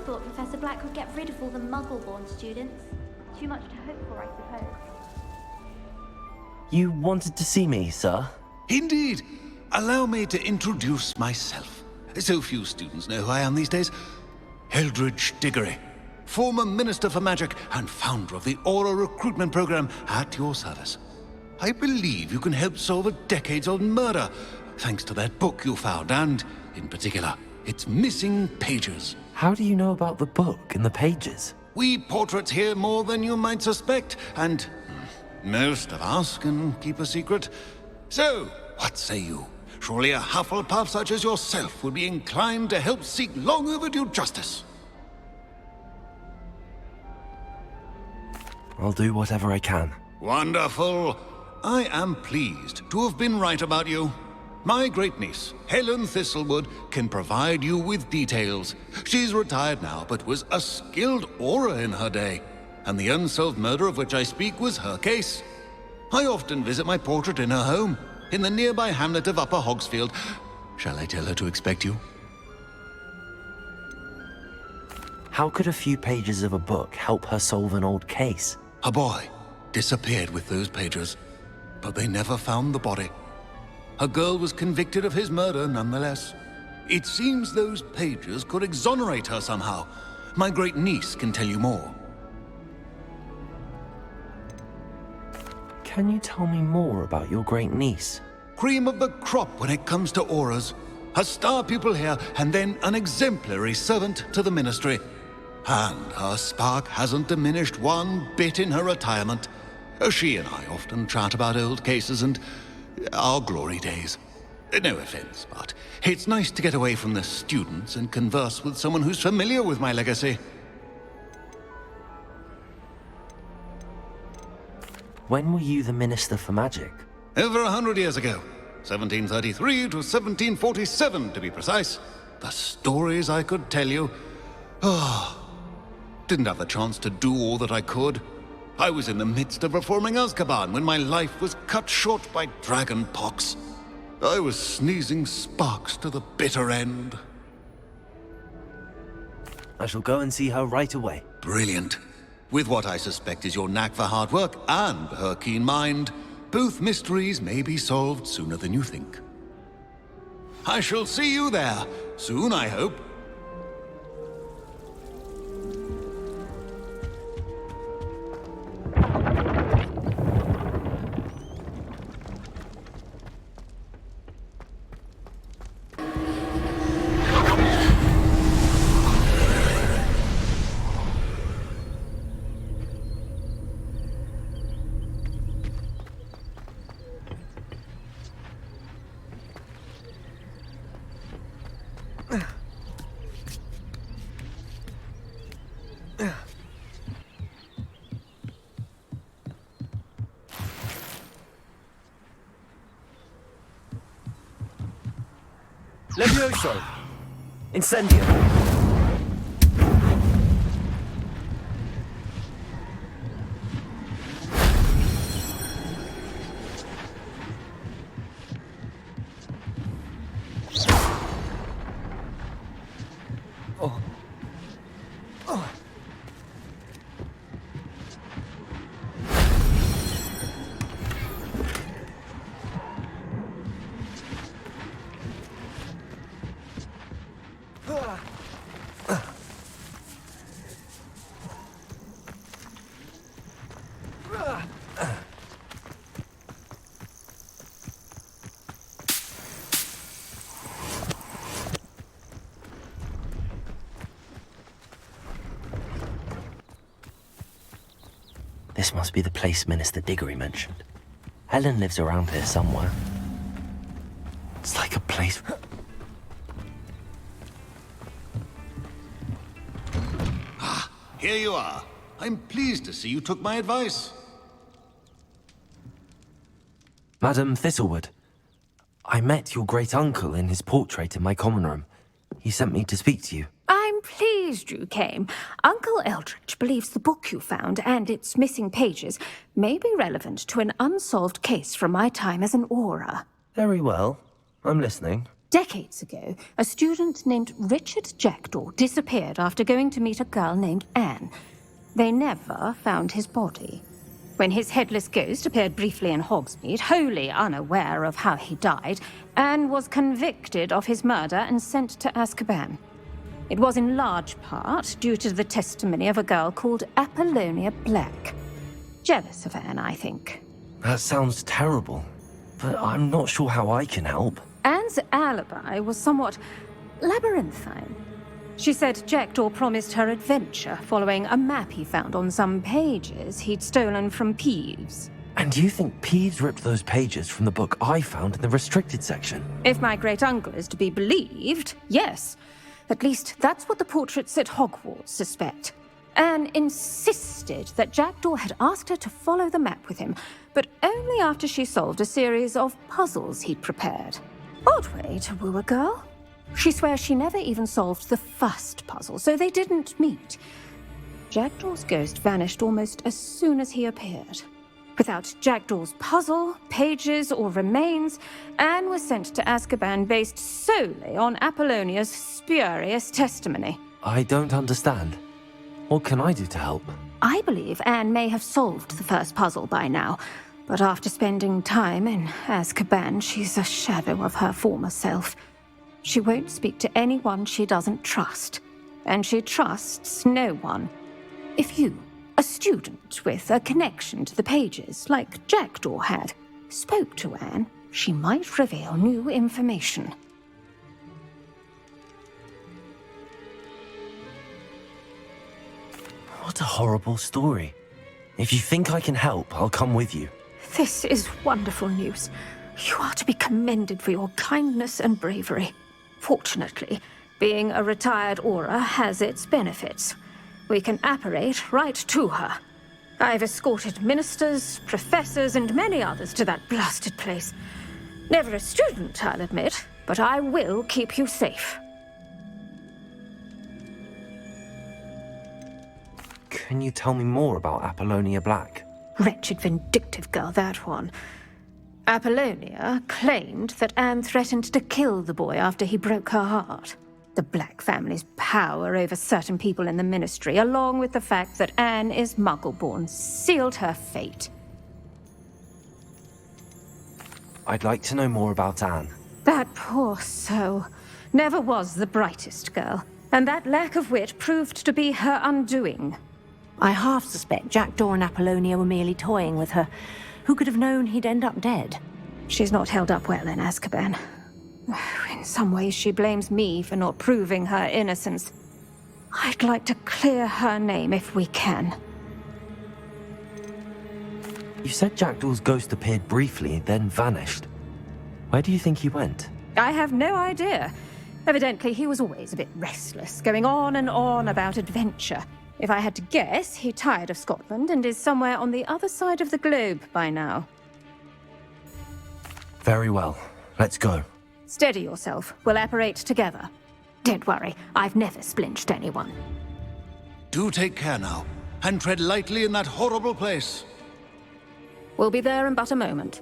thought Professor Black would get rid of all the Muggle-born students. Too much to hope for, I suppose. You wanted to see me, sir? Indeed. Allow me to introduce myself. So few students know who I am these days. Eldridge Diggory, former Minister for Magic and founder of the Aura Recruitment Program, at your service. I believe you can help solve a decades-old murder, thanks to that book you found, and, in particular, its missing pages. How do you know about the book and the pages? We portraits hear more than you might suspect, and most of us can keep a secret. So, what say you? Surely a Hufflepuff such as yourself would be inclined to help seek long overdue justice. I'll do whatever I can. Wonderful. I am pleased to have been right about you. My great-niece, Helen Thistlewood, can provide you with details. She's retired now, but was a skilled aura in her day. And the unsolved murder of which I speak was her case. I often visit my portrait in her home, in the nearby hamlet of Upper Hogsfield. Shall I tell her to expect you? How could a few pages of a book help her solve an old case? A boy disappeared with those pages, but they never found the body. A girl was convicted of his murder nonetheless. It seems those pages could exonerate her somehow. My great-niece can tell you more. Can you tell me more about your great-niece? Cream of the crop when it comes to auras. A star pupil here, and then an exemplary servant to the ministry. And her spark hasn't diminished one bit in her retirement. She and I often chat about old cases and our glory days. No offense, but it's nice to get away from the students and converse with someone who's familiar with my legacy. When were you the Minister for Magic? Over 100 years ago. 1733 to 1747, to be precise. The stories I could tell you. Didn't have the chance to do all that I could. I was in the midst of reforming Azkaban when my life was cut short by dragon pox. I was sneezing sparks to the bitter end. I shall go and see her right away. Brilliant. With what I suspect is your knack for hard work and her keen mind, both mysteries may be solved sooner than you think. I shall see you there, soon I hope. Levioso! Incendio! This must be the place Minister Diggory mentioned. Helen lives around here somewhere. It's like a place... Ah, here you are. I'm pleased to see you took my advice. Madam Thistlewood, I met your great-uncle in his portrait in my common room. He sent me to speak to you. I'm pleased you came. Uncle Eldridge believes the book you found and its missing pages may be relevant to an unsolved case from my time as an aura. Very well. I'm listening. Decades ago, a student named Richard Jackdaw disappeared after going to meet a girl named Anne. They never found his body. When his headless ghost appeared briefly in Hogsmeade, wholly unaware of how he died, Anne was convicted of his murder and sent to Azkaban. It was in large part due to the testimony of a girl called Apollonia Black. Jealous of Anne, I think. That sounds terrible, but I'm not sure how I can help. Anne's alibi was somewhat labyrinthine. She said Jackdaw promised her adventure following a map he found on some pages he'd stolen from Peeves. And you think Peeves ripped those pages from the book I found in the restricted section? If my great-uncle is to be believed, yes. At least that's what the portraits at Hogwarts suspect. Anne insisted that Jackdaw had asked her to follow the map with him, but only after she solved a series of puzzles he'd prepared. Odd way to woo a girl. She swears she never even solved the first puzzle, so they didn't meet. Jackdaw's ghost vanished almost as soon as he appeared. Without Jackdaw's puzzle, pages, or remains, Anne was sent to Azkaban based solely on Apollonia's spurious testimony. I don't understand. What can I do to help? I believe Anne may have solved the first puzzle by now, but after spending time in Azkaban, she's a shadow of her former self. She won't speak to anyone she doesn't trust, and she trusts no one. If you, a student with a connection to the pages, like Jackdaw had, spoke to Anne, she might reveal new information. What a horrible story. If you think I can help, I'll come with you. This is wonderful news. You are to be commended for your kindness and bravery. Fortunately, being a retired Auror has its benefits. We can apparate right to her. I've escorted ministers, professors, and many others to that blasted place. Never a student, I'll admit, but I will keep you safe. Can you tell me more about Apollonia Black? Wretched, vindictive girl, that one. Apollonia claimed that Anne threatened to kill the boy after he broke her heart. The Black family's power over certain people in the Ministry, along with the fact that Anne is Muggle-born, sealed her fate. I'd like to know more about Anne. That poor soul never was the brightest girl, and that lack of wit proved to be her undoing. I half suspect Jackdaw and Apollonia were merely toying with her. Who could have known he'd end up dead? She's not held up well in Azkaban. In some ways, she blames me for not proving her innocence. I'd like to clear her name if we can. You said Jackdaw's ghost appeared briefly, then vanished. Where do you think he went? I have no idea. Evidently, he was always a bit restless, going on and on about adventure. If I had to guess, he tired of Scotland and is somewhere on the other side of the globe by now. Very well. Let's go. Steady yourself. We'll apparate together. Don't worry, I've never splinched anyone. Do take care now, and tread lightly in that horrible place. We'll be there in but a moment.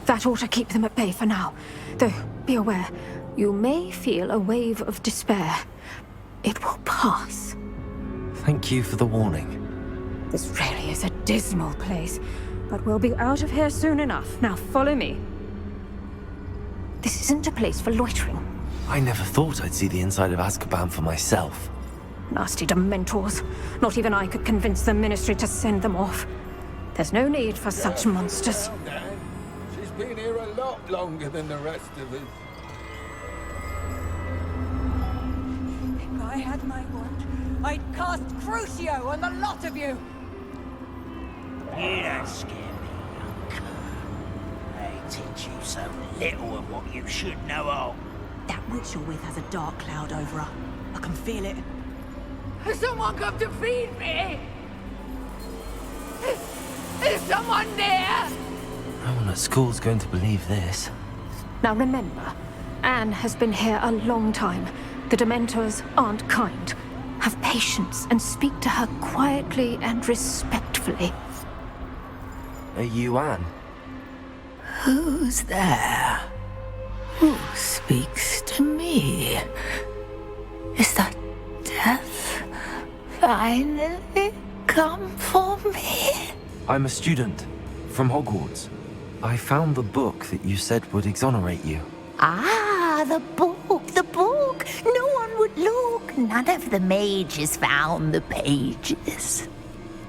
That ought to keep them at bay for now. Though, be aware, you may feel a wave of despair. It will pass. Thank you for the warning. This really is a dismal place, but we'll be out of here soon enough. Now follow me. This isn't a place for loitering. I never thought I'd see the inside of Azkaban for myself. Nasty Dementors. Not even I could convince the Ministry to send them off. There's no need for such monsters. Well, Dan, she's been here a lot longer than the rest of us. I had my wand, I'd cast Crucio on the lot of you! You don't scare me, Uncle. They teach you so little of what you should know of. That witch you're with has a dark cloud over her. I can feel it. Has someone come to feed me? Is someone there? No one at school's going to believe this. Now remember, Anne has been here a long time. The Dementors aren't kind. Have patience and speak to her quietly and respectfully. Are you Anne? Who's there? Who speaks to me? Is that death finally come for me? I'm a student from Hogwarts. I found the book that you said would exonerate you. Ah, the book, the book. No one would look. None of the mages found the pages.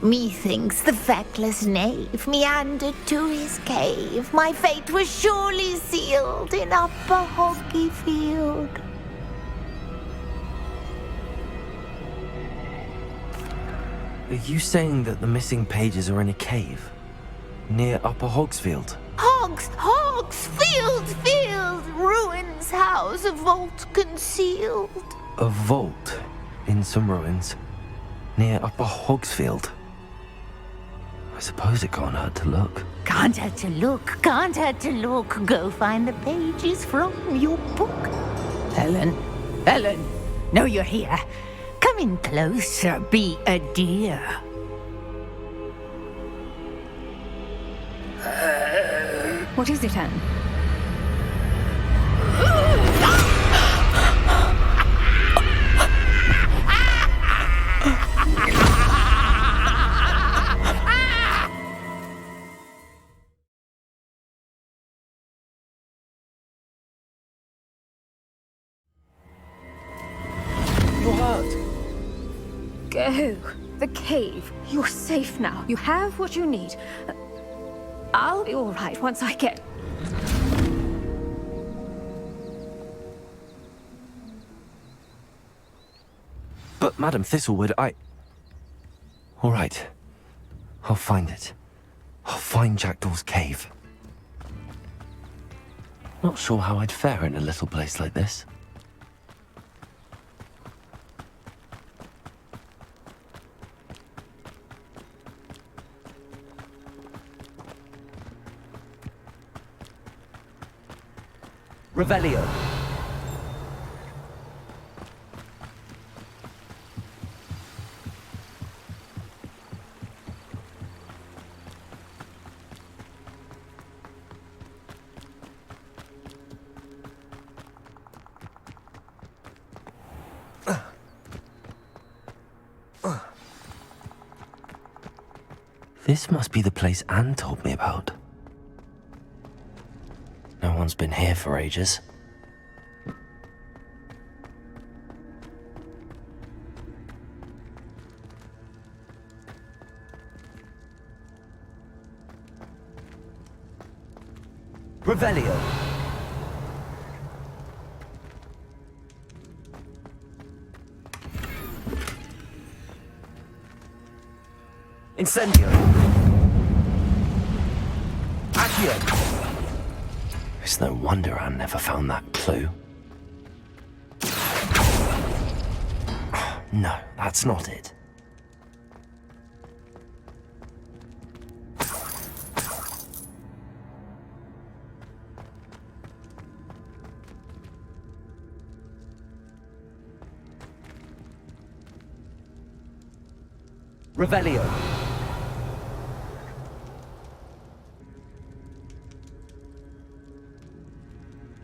Methinks the feckless knave meandered to his cave. My fate was surely sealed in Upper Hoggyfield. Are you saying that the missing pages are in a cave? Near Upper Hogsfield? Field, ruins house, a vault concealed. A vault in some ruins near Upper Hogsfield. I suppose it can't hurt to look. Can't hurt to look. Go find the pages from your book. Helen, know you're here. Come in closer, be a dear. What is it, Anne? You're hurt. Go. The cave. You're safe now. You have what you need. I'll be all right once I get... But Madam Thistlewood, All right. I'll find it. I'll find Jackdaw's cave. Not sure how I'd fare in a little place like this. Revelio. This must be the place Anne told me about. No one's been here for ages. Revelio. Incendio. Accio. It's no wonder Anne never found that clue. No, that's not it. Revelio.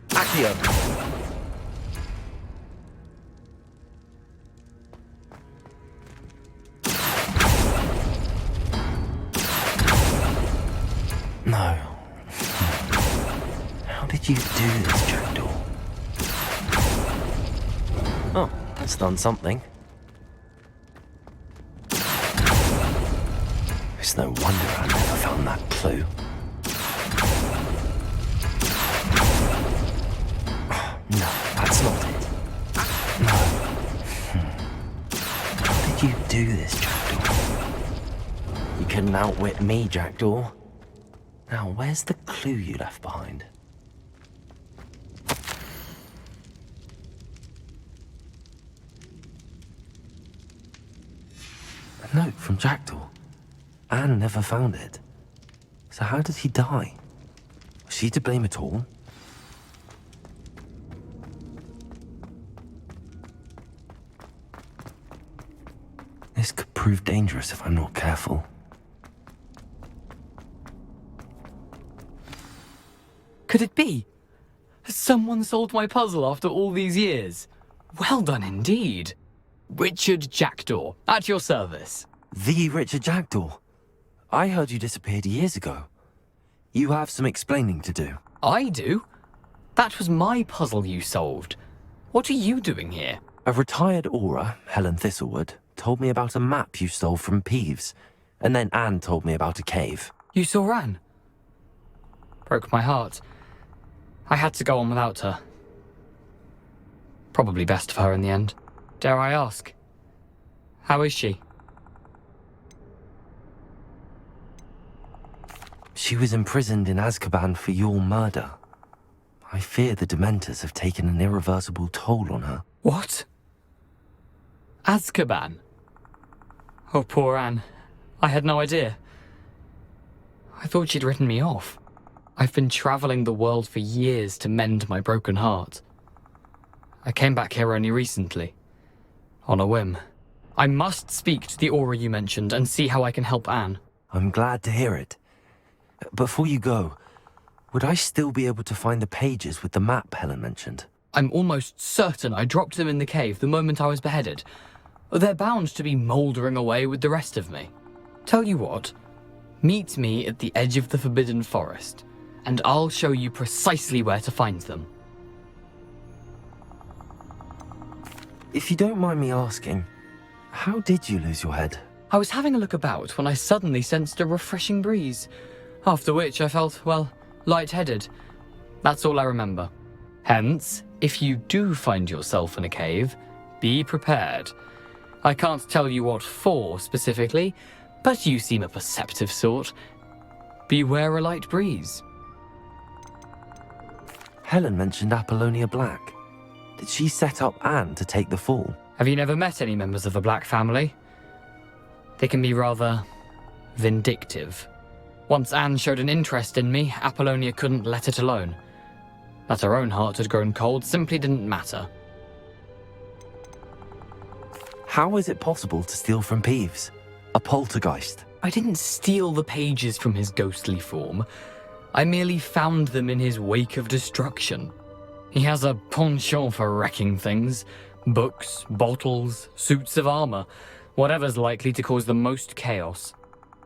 Accio. No. How did you do this, Jackdaw? Oh, that's done something. It's no wonder I never found that clue. No, that's not it. No. did you do this, Jackdaw? You couldn't outwit me, Jackdaw. Now, where's the clue you left behind? A note from Jackdaw. Anne never found it. So how did he die? Was she to blame at all? This could prove dangerous if I'm not careful. Could it be? Has someone solved my puzzle after all these years? Well done indeed. Richard Jackdaw, at your service. The Richard Jackdaw? I heard you disappeared years ago. You have some explaining to do. I do? That was my puzzle you solved. What are you doing here? A retired Aura, Helen Thistlewood, told me about a map you stole from Peeves, and then Anne told me about a cave. You saw Anne? Broke my heart. I had to go on without her. Probably best for her in the end. Dare I ask? How is she? She was imprisoned in Azkaban for your murder. I fear the Dementors have taken an irreversible toll on her. What? Azkaban? Oh, poor Anne. I had no idea. I thought she'd written me off. I've been traveling the world for years to mend my broken heart. I came back here only recently. On a whim. I must speak to the Aura you mentioned and see how I can help Anne. I'm glad to hear it. Before you go, would I still be able to find the pages with the map Helen mentioned? I'm almost certain I dropped them in the cave the moment I was beheaded. They're bound to be mouldering away with the rest of me. Tell you what, meet me at the edge of the Forbidden Forest, and I'll show you precisely where to find them. If you don't mind me asking, how did you lose your head? I was having a look about when I suddenly sensed a refreshing breeze, after which I felt, well, lightheaded. That's all I remember. Hence, if you do find yourself in a cave, be prepared. I can't tell you what for specifically, but you seem a perceptive sort. Beware a light breeze. Helen mentioned Apollonia Black. Did she set up Anne to take the fall? Have you never met any members of the Black family? They can be rather vindictive. Once Anne showed an interest in me, Apollonia couldn't let it alone. That her own heart had grown cold simply didn't matter. How is it possible to steal from Peeves? A poltergeist? I didn't steal the pages from his ghostly form. I merely found them in his wake of destruction. He has a penchant for wrecking things. Books, bottles, suits of armor, whatever's likely to cause the most chaos.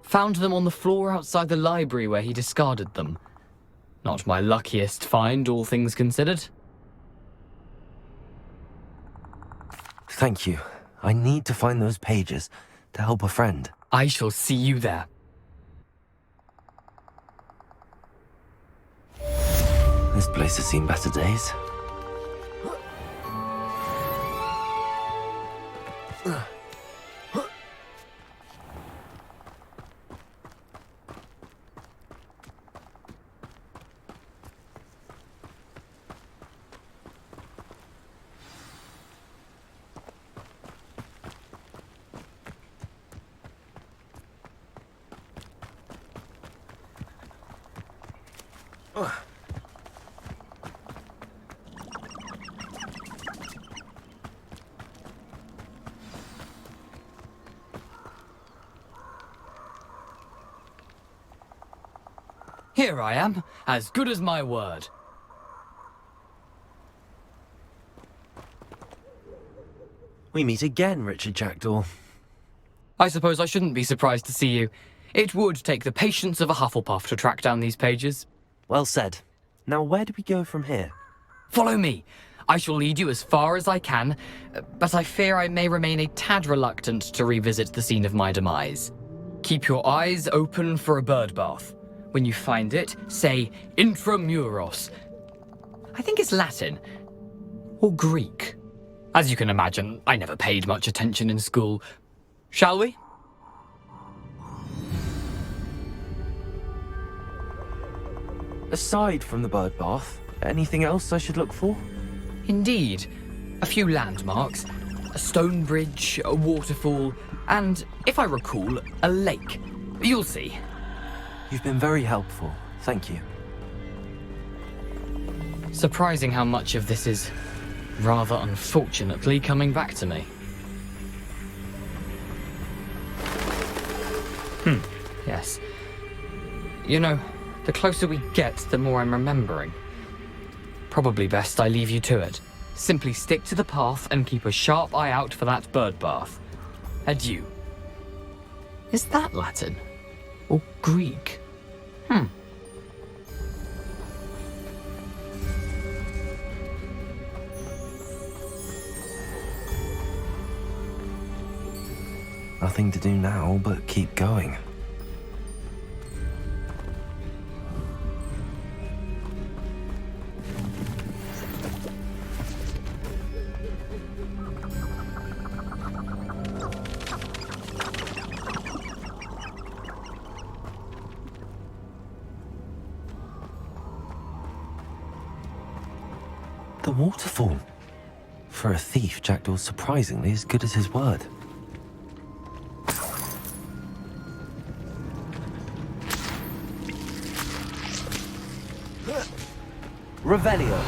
Found them on the floor outside the library where he discarded them. Not my luckiest find, all things considered. Thank you. I need to find those pages to help a friend. I shall see you there. This place has seen better days. Here I am, as good as my word. We meet again, Richard Jackdaw. I suppose I shouldn't be surprised to see you. It would take the patience of a Hufflepuff to track down these pages. Well said. Now where do we go from here? Follow me. I shall lead you as far as I can, but I fear I may remain a tad reluctant to revisit the scene of my demise. Keep your eyes open for a bird bath. When you find it, say intramuros. I think it's Latin. Or Greek. As you can imagine, I never paid much attention in school. Shall we? Aside from the bird bath, anything else I should look for? Indeed. A few landmarks, a stone bridge, a waterfall, and, if I recall, a lake. You'll see. You've been very helpful. Thank you. Surprising how much of this is, rather unfortunately, coming back to me. Yes. You know, the closer we get, the more I'm remembering. Probably best I leave you to it. Simply stick to the path and keep a sharp eye out for that bird bath. Adieu. Is that Latin? Or Greek? Nothing to do now but keep going. The waterfall. For a thief, Jackdaw's surprisingly as good as his word. Revelio.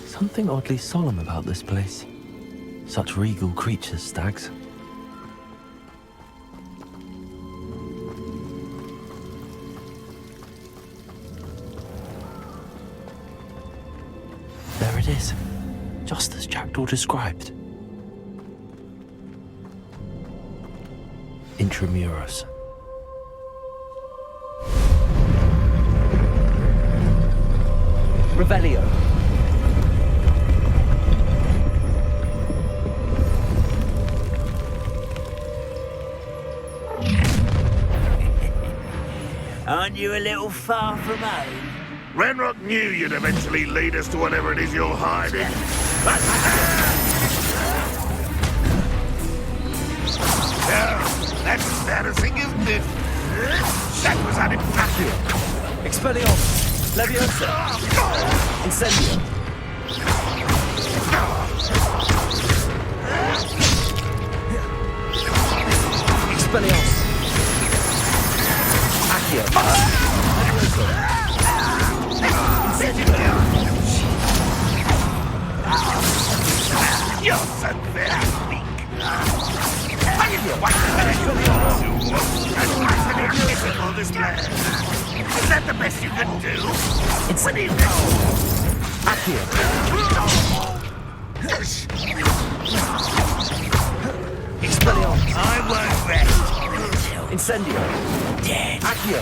Something oddly solemn about this place. Such regal creatures, stags. There it is, just as Jackdaw described. Intramuros. Revelio. Aren't you a little far from home? Renrock knew you'd eventually lead us to whatever it is you're hiding. No, that's embarrassing, isn't it? That was unimpressive. Expelliarmus. Leviosa. Incendio. Expelliarmus. Accio. You're so very weak. I give you one physical display. Is that the best you can do? When you go. Accio. Expelliarmus. I won't rest. Incendio. Dead. Accio.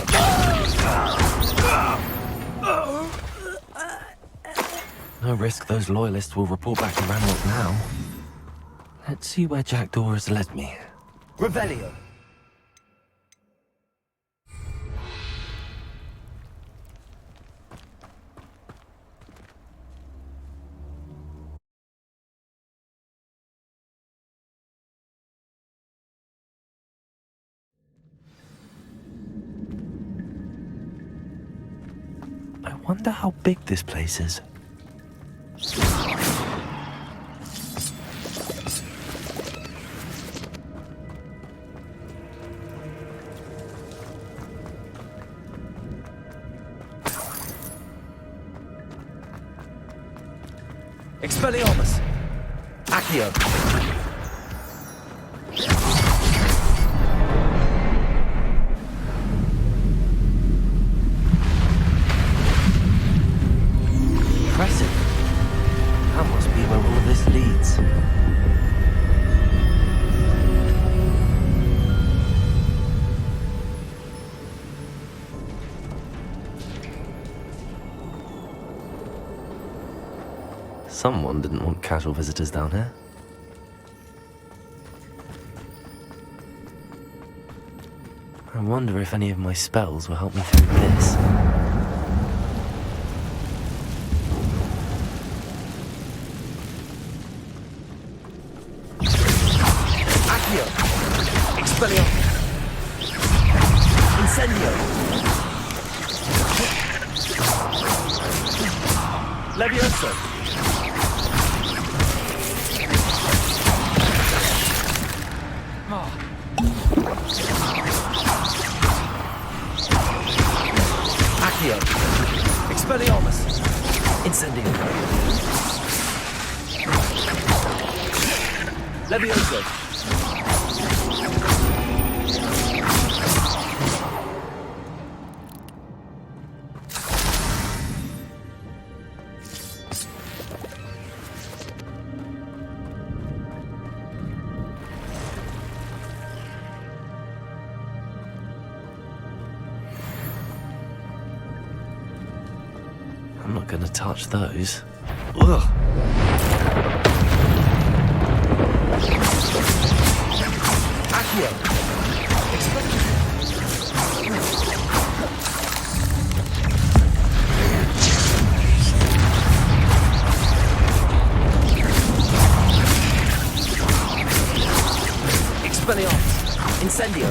No risk those loyalists will report back to Ranrock now. Let's see where Jackdaw has led me. Revelio. I wonder how big this place is. Expelliarmus. Accio. Impressive. That must be where all of this leads. Someone didn't want casual visitors down here. I wonder if any of my spells will help me through this. Accio! Expelliarmus! Incendio! Levioso! Accio! Expelliarmus! Incendio! Levioso! I'm not gonna touch those. Ugh. Accio! Expelliarmus! Incendio!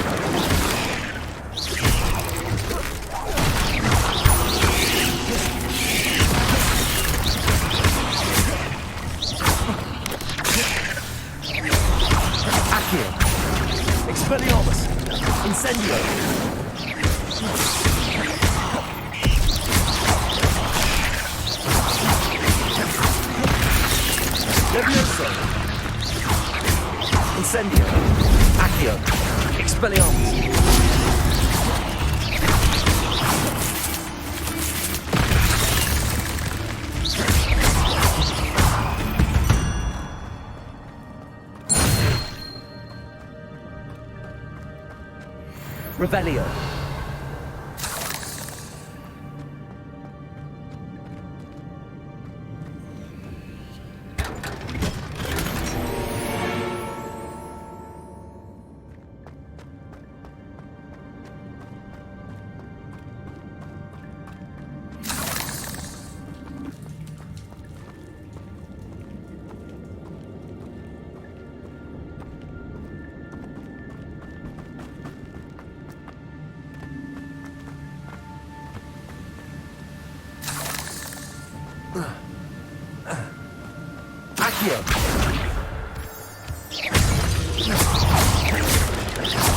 Expelliarmus! Incendio! Levioso! Incendio! Accio! Expelliarmus! Revelio. Accio!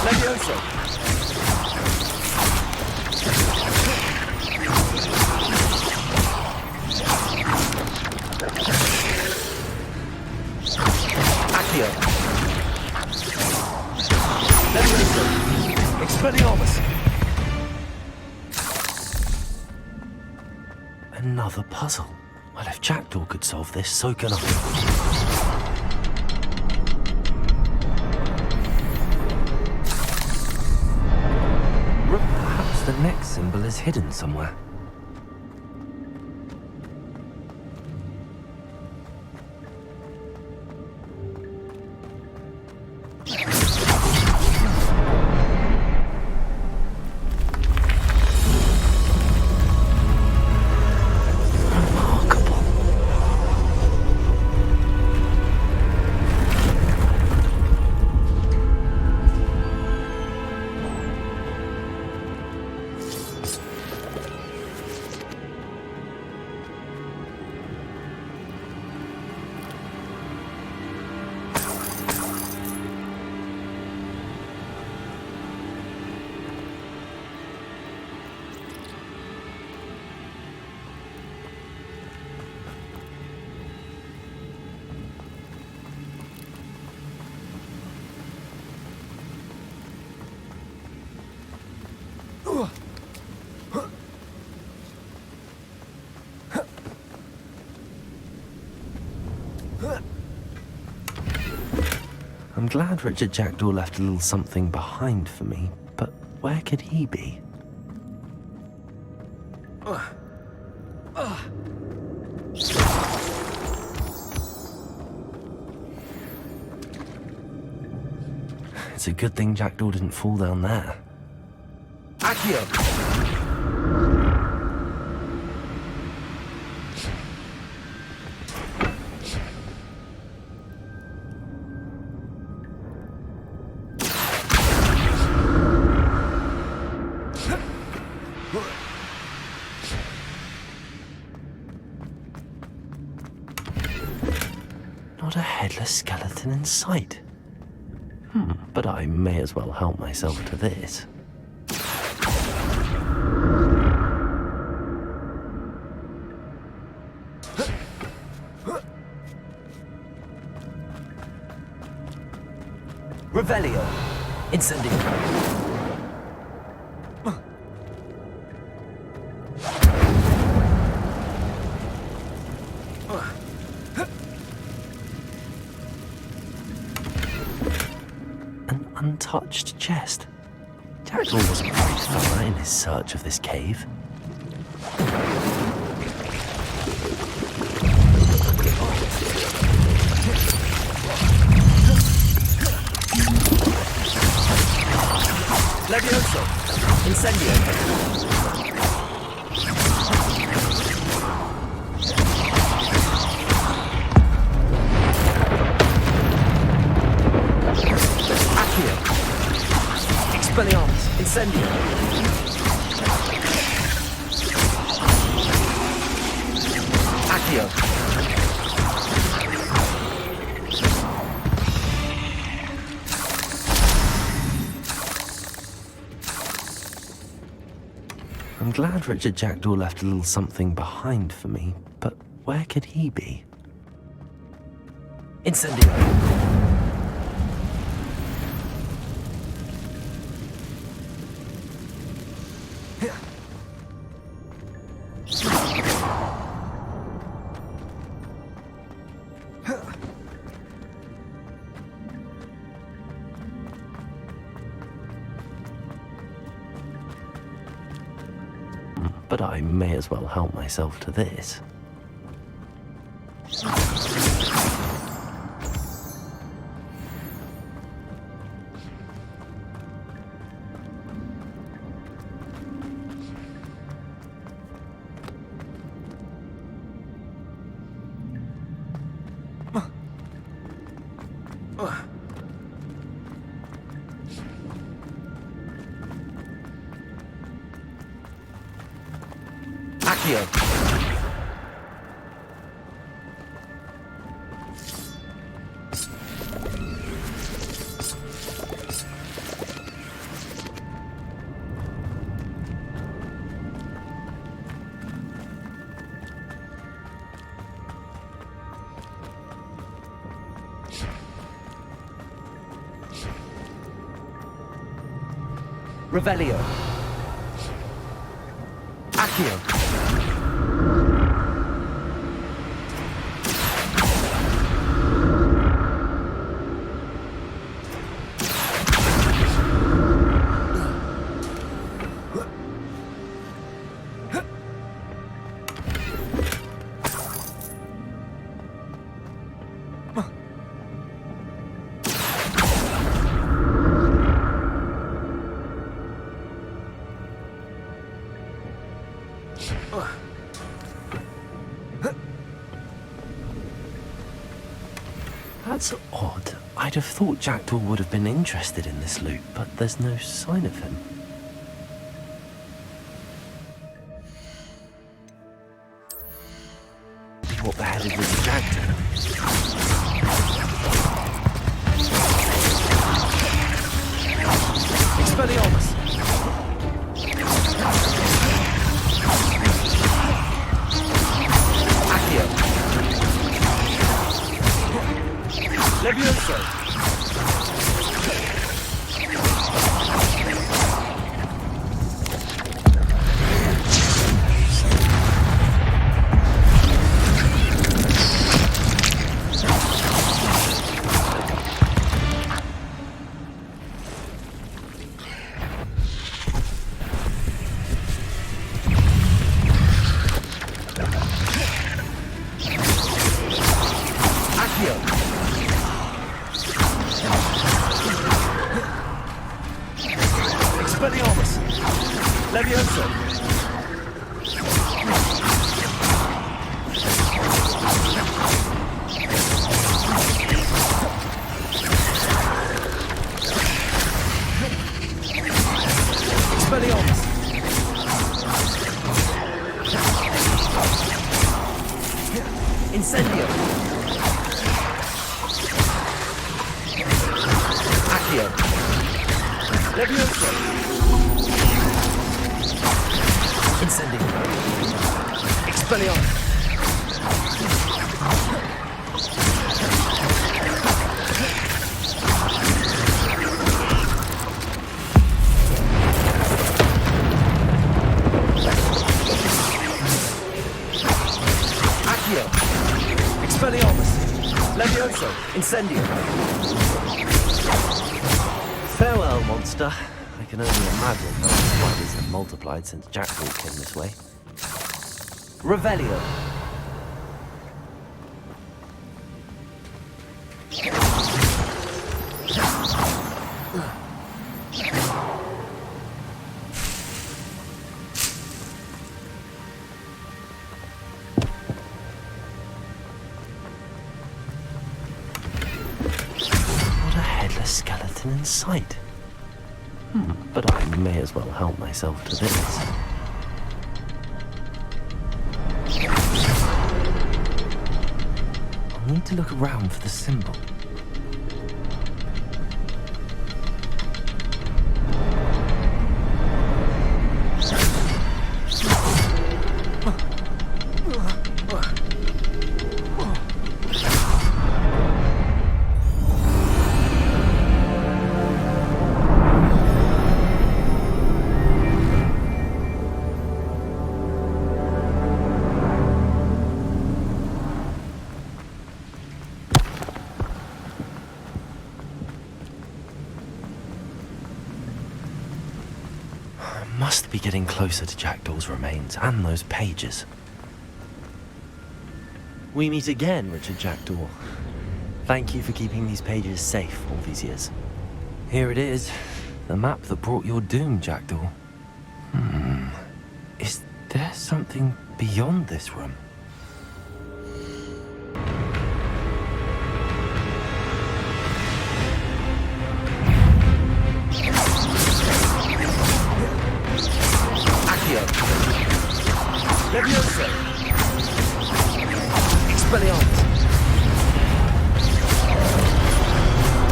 Levioso! Accio! Levioso! Expelliarmus! Another puzzle. Well, if Jackdaw could solve this, so can I. Perhaps the next symbol is hidden somewhere. I'm glad Richard Jackdaw left a little something behind for me, but where could he be? It's a good thing Jackdaw didn't fall down there. Accio! Not a headless skeleton in sight. But I may as well help myself to this. Revelio. Incendio. An untouched chest. Jackdaw wasn't very thorough in his search of this cave. Levioso. Incendio. Accio. Expelliarmus. Incendio. Accio. I'm glad Richard Jackdaw left a little something behind for me, but where could he be? Incendio. But I may as well help myself to this. Accio. Revelio. Accio. That's odd. I'd have thought Jackdaw would have been interested in this loot, but there's no sign of him. What the hell is this Jackdaw? Expelliarmus. Accio. Levioso. Expelliarmus! Incendio! Accio! Levioso! Incendio! Expelliarmus! Accio! Expelliarmus! Levioso! Incendio! Farewell, monster. I can only imagine how the spiders have multiplied since Jackdaw came this way. Revelio! Not a headless skeleton in sight. But I may as well help myself to this. I'll need to look around for the symbol. Must be getting closer to Jackdaw's remains and those pages. We meet again, Richard Jackdaw. Thank you for keeping these pages safe all these years. Here it is, the map that brought your doom, Jackdaw. Is there something beyond this room? Levioso! Expelliarmus!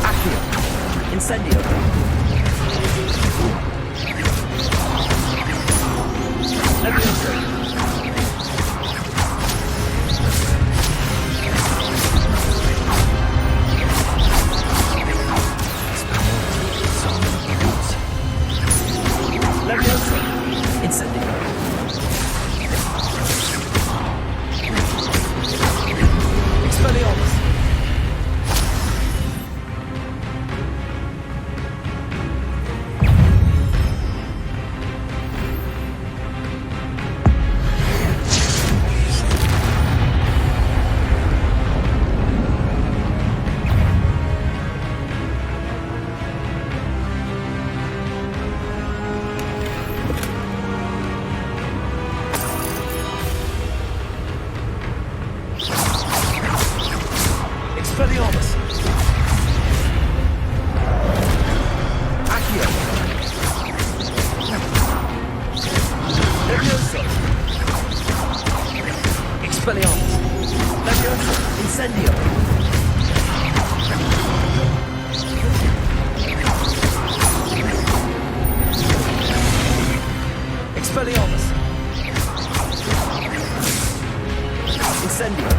Accio! Incendio! Levioso! Levioso! Incendio! Expelliarmus! Expelliarmus! Accio! Levioso! Expelliarmus! Levioso! Incendio! Expelliarmus! Incendio!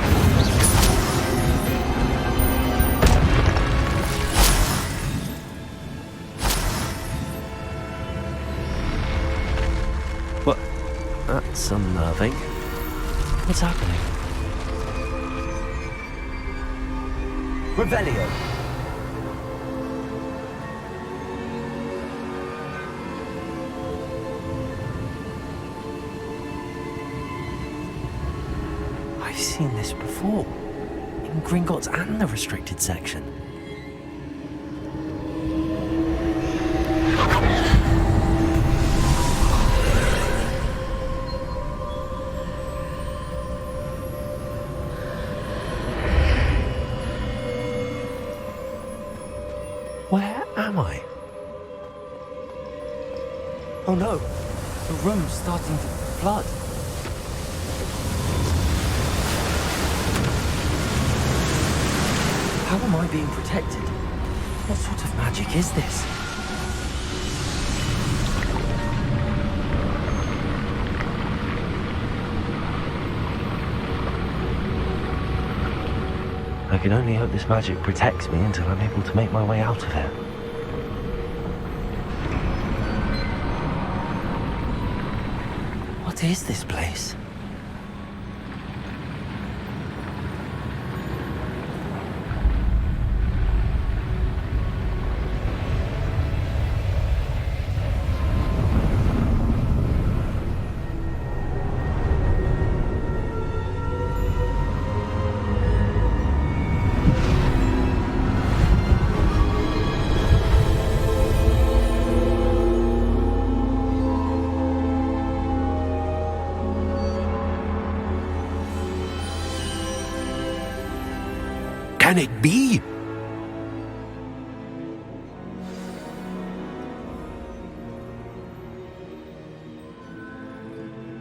What? That's unnerving. What's happening? Revelio! I've seen this before. In Gringotts and the restricted section. am I? Oh no! The room's starting to flood. How am I being protected? What sort of magic is this? I can only hope this magic protects me until I'm able to make my way out of here. What is this place? Can it be?